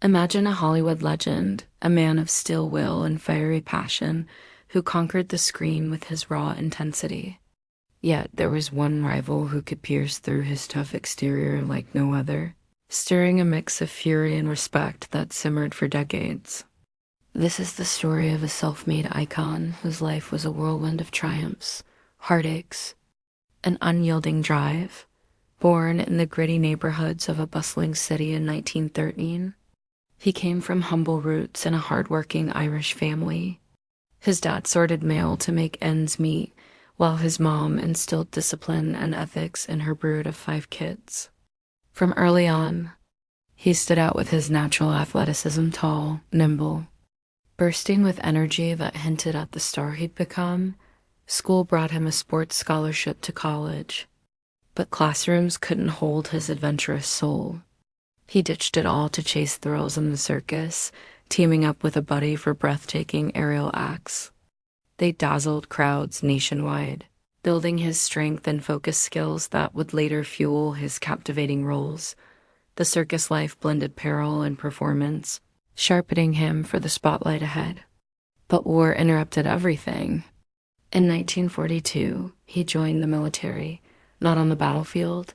Imagine a Hollywood legend, a man of steel will and fiery passion, who conquered the screen with his raw intensity. Yet there was one rival who could pierce through his tough exterior like no other, stirring a mix of fury and respect that simmered for decades. This is the story of a self-made icon whose life was a whirlwind of triumphs, heartaches, an unyielding drive. Born in the gritty neighborhoods of a bustling city in 1913, he came from humble roots in a hard-working Irish family. His dad sorted mail to make ends meet, while his mom instilled discipline and ethics in her brood of 5 kids. From early on, he stood out with his natural athleticism, tall, nimble, bursting with energy that hinted at the star he'd become. School brought him a sports scholarship to college, but classrooms couldn't hold his adventurous soul. He ditched it all to chase thrills in the circus, teaming up with a buddy for breathtaking aerial acts. They dazzled crowds nationwide, building his strength and focus skills that would later fuel his captivating roles. The circus life blended peril and performance, sharpening him for the spotlight ahead. But war interrupted everything. In 1942, he joined the military, not on the battlefield,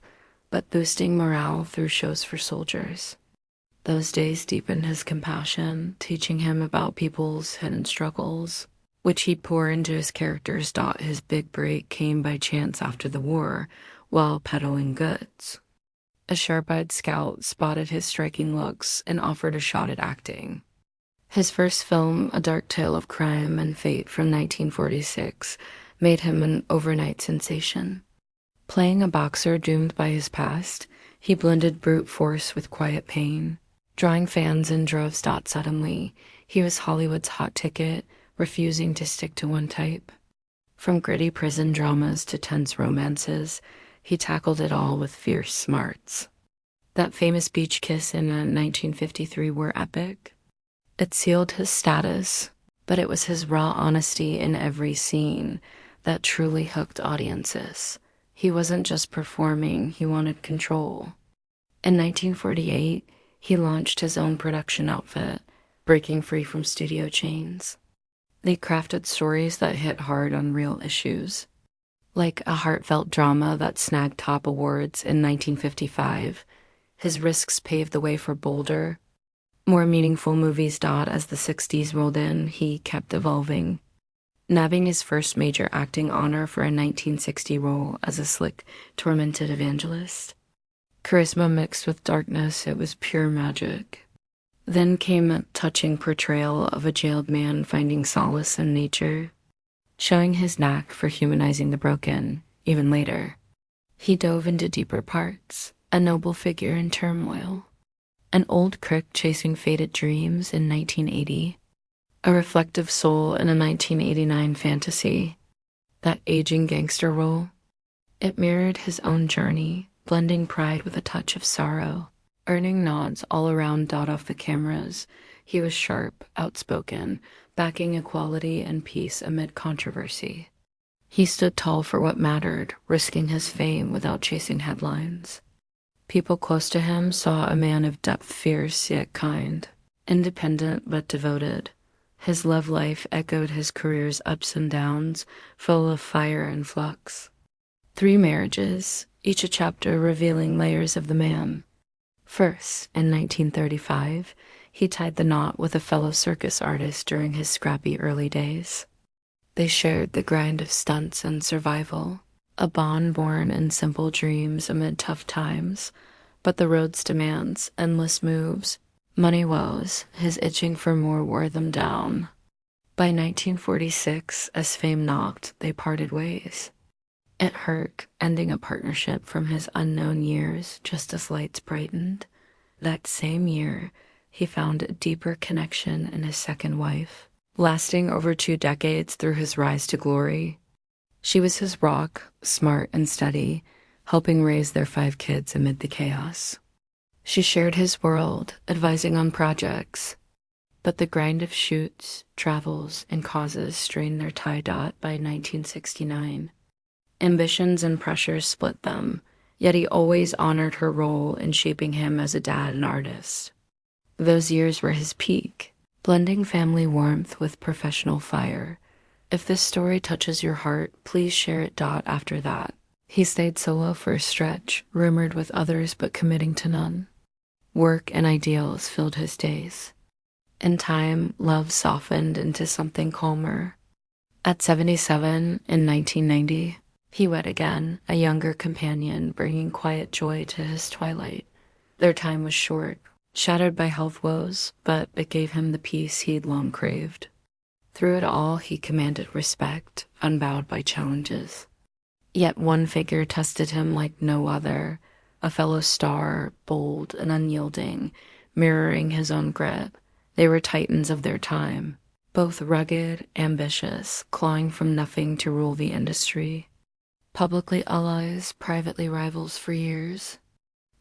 but boosting morale through shows for soldiers. Those days deepened his compassion, teaching him about people's hidden struggles, which he'd pour into his characters. His big break came by chance after the war, while peddling goods. A sharp-eyed scout spotted his striking looks and offered a shot at acting. His first film, A Dark Tale of Crime and Fate from 1946, made him an overnight sensation. Playing a boxer doomed by his past, he blended brute force with quiet pain, drawing fans in droves. Suddenly, he was Hollywood's hot ticket, refusing to stick to one type. From gritty prison dramas to tense romances, he tackled it all with fierce smarts. That famous beach kiss in 1953 were epic. It sealed his status, but it was his raw honesty in every scene that truly hooked audiences. He wasn't just performing, he wanted control. In 1948, he launched his own production outfit, breaking free from studio chains. They crafted stories that hit hard on real issues, like a heartfelt drama that snagged top awards in 1955. His risks paved the way for bolder, more meaningful movies. As the 60s rolled in, he kept evolving, nabbing his first major acting honor for a 1960 role as a slick, tormented evangelist. Charisma mixed with darkness, it was pure magic. Then came a touching portrayal of a jailed man finding solace in nature, showing his knack for humanizing the broken. Even later, he dove into deeper parts, a noble figure in turmoil, an old crick chasing faded dreams in 1980, a reflective soul in a 1989 fantasy. That aging gangster role, it mirrored his own journey, blending pride with a touch of sorrow, earning nods all around. Off the cameras, he was sharp, outspoken, backing equality and peace amid controversy. He stood tall for what mattered, risking his fame without chasing headlines. People close to him saw a man of depth, fierce yet kind, independent but devoted. His love life echoed his career's ups and downs, full of fire and flux. 3 marriages, each a chapter revealing layers of the man. First, in 1935, he tied the knot with a fellow circus artist during his scrappy early days. They shared the grind of stunts and survival, a bond born in simple dreams amid tough times. But the road's demands, endless moves, money woes, his itching for more wore them down. By 1946, as fame knocked, they parted ways. It hurt, ending a partnership from his unknown years just as lights brightened. That same year, he found a deeper connection in his second wife, lasting over 2 decades through his rise to glory. She was his rock, smart and steady, helping raise their 5 kids amid the chaos. She shared his world, advising on projects, but the grind of shoots, travels, and causes strained their tie. By 1969. Ambitions and pressures split them, yet he always honored her role in shaping him as a dad and artist. Those years were his peak, blending family warmth with professional fire. If this story touches your heart, please share it. After that, he stayed solo for a stretch, rumored with others but committing to none. Work and ideals filled his days. In time, love softened into something calmer. At 77, in 1990, he wed again, a younger companion bringing quiet joy to his twilight. Their time was short, shattered by health woes, but it gave him the peace he'd long craved. Through it all, he commanded respect, unbowed by challenges. Yet one figure tested him like no other, a fellow star, bold and unyielding, mirroring his own grit. They were titans of their time, both rugged, ambitious, clawing from nothing to rule the industry. Publicly allies, privately rivals for years.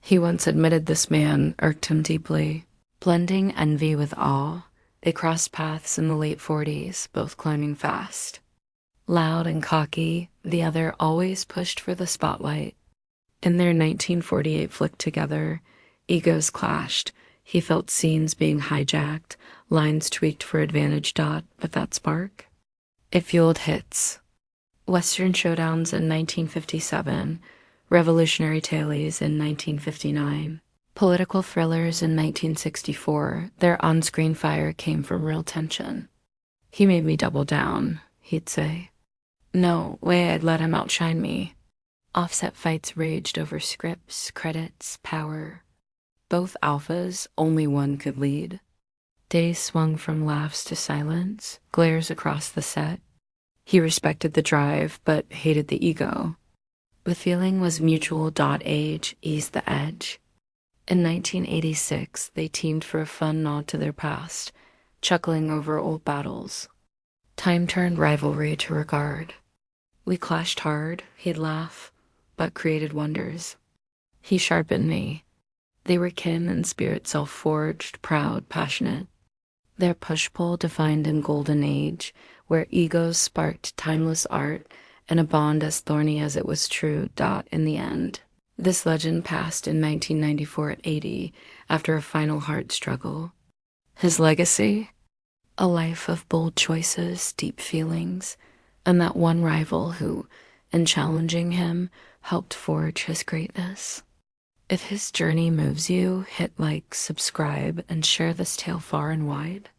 He once admitted this man irked him deeply. Blending envy with awe, they crossed paths in the late 40s, both climbing fast. Loud and cocky, the other always pushed for the spotlight. In their 1948 flick together, egos clashed. He felt scenes being hijacked, lines tweaked for advantage. But that spark? It fueled hits. Western showdowns in 1957, revolutionary tailies in 1959, political thrillers in 1964. Their on-screen fire came from real tension. He made me double down, he'd say. No way I'd let him outshine me. Offset fights raged over scripts, credits, power. Both alphas, only one could lead. Days swung from laughs to silence, glares across the set. He respected the drive, but hated the ego. The feeling was mutual. Age eased the edge. In 1986, they teamed for a fun nod to their past, chuckling over old battles. Time turned rivalry to regard. We clashed hard, he'd laugh, but created wonders. He sharpened me. They were kin in spirit, self-forged, proud, passionate. Their push-pull defined a golden age, where egos sparked timeless art and a bond as thorny as it was true. In the end, this legend passed in 1994 at 80 after a final heart struggle. His legacy? A life of bold choices, deep feelings, and that one rival who, in challenging him, helped forge his greatness. If his journey moves you, hit like, subscribe, and share this tale far and wide.